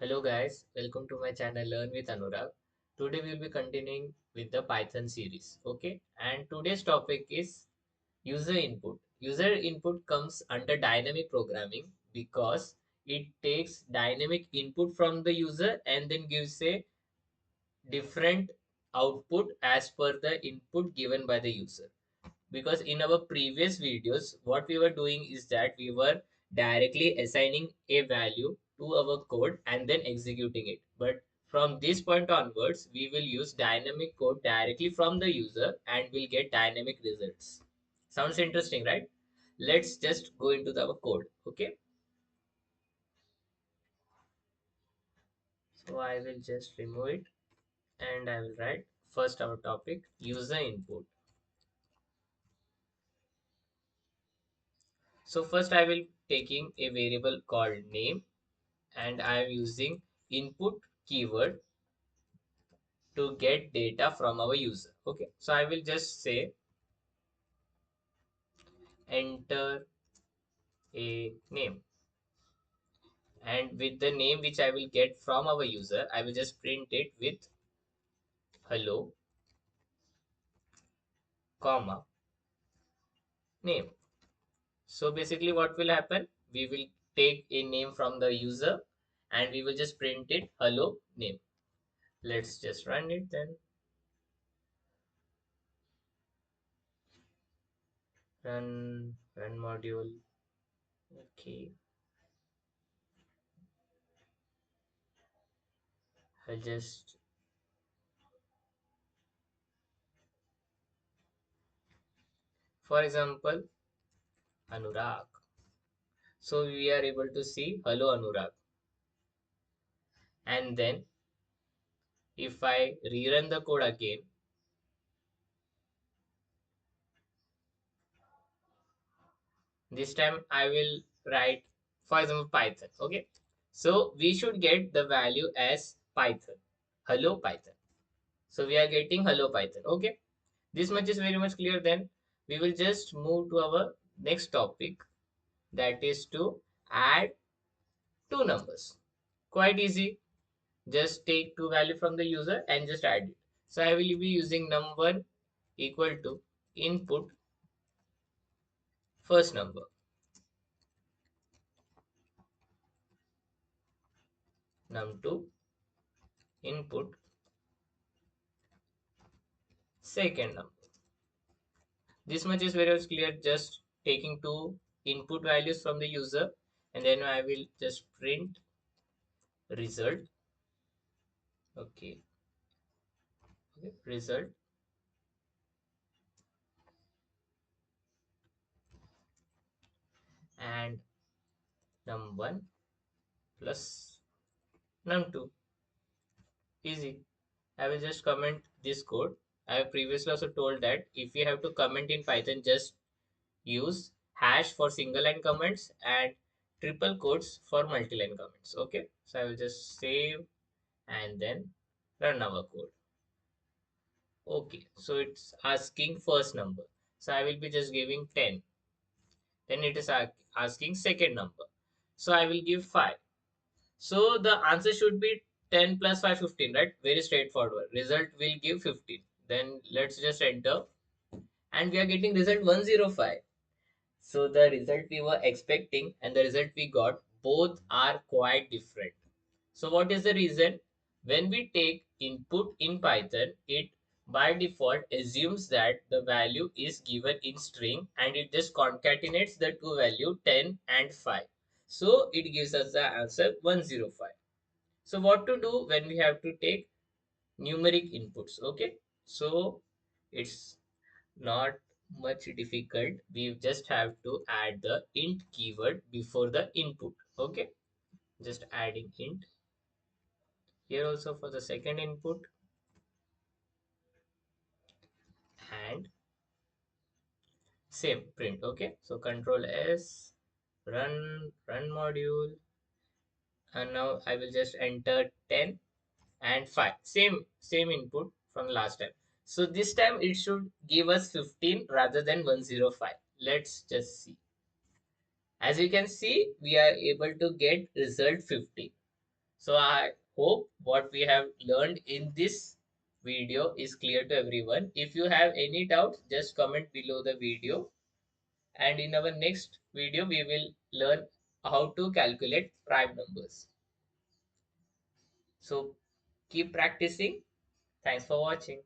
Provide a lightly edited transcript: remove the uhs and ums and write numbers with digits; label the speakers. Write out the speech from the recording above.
Speaker 1: Hello guys, welcome to my channel Learn with Anurag. Today we'll be continuing with the Python series. Okay, and today's topic is user input. User input comes under dynamic programming because it takes dynamic input from the user and then gives a different output as per the input given by the user. Because in our previous videos what we were doing is that we were directly assigning a value to our code and then executing it, but from this point onwards we will use dynamic code directly from the user and we'll get dynamic results. Sounds interesting, right? Let's just go into our code. Okay, so I will just remove it and I will write first our topic user input. So first I will taking a variable called name and I am using input keyword to get data from our user. Okay, so I will just say enter a name, and with the name which I will get from our user, I will just print it with hello, comma, name. So basically what will happen? We will take a name from the user and we will just print it hello name. Let's just run it then. Run module. Okay, I'll just for example Anurag. So we are able to see hello Anurag. And then if I rerun the code again, this time I will write, for example, Python. Okay. So we should get the value as Python. Hello Python. So we are getting hello Python. Okay. This much is very much clear. Then we will just move to our next topic, that is to add two numbers. Quite easy. Just take two value from the user and just add it. So I will be using num1 equal to input first number, num2 input second number. This much is very much clear. Just taking two input values from the user and then I will just print result. Okay, result, and num1 plus num2. Easy. I will just comment this code. I have previously also told that if you have to comment in Python, just use hash for single line comments and triple quotes for multi-line comments. Okay, so I will just save and then run our code. Okay, so it's asking first number, so I will be just giving 10. Then it is asking second number, so I will give 5. So the answer should be 10 plus 5 15, right? Very straightforward. Result will give 15. Then let's just enter and we are getting result 105. So the result we were expecting and the result we got, both are quite different. So what is the reason? When we take input in Python, it by default assumes that the value is given in string and it just concatenates the two value 10 and 5. So it gives us the answer 105. So what to do when we have to take numeric inputs? Okay, so it's not much difficult. We just have to add the int keyword before the input. Okay, just adding int here also for the second input and same print. Okay, so control S, run module, and now I will just enter 10 and 5, same input from last time. So this time it should give us 15 rather than 105. Let's just see. As you can see, we are able to get result 15. So I hope what we have learned in this video is clear to everyone. If you have any doubts, just comment below the video. And in our next video, we will learn how to calculate prime numbers. So keep practicing. Thanks for watching.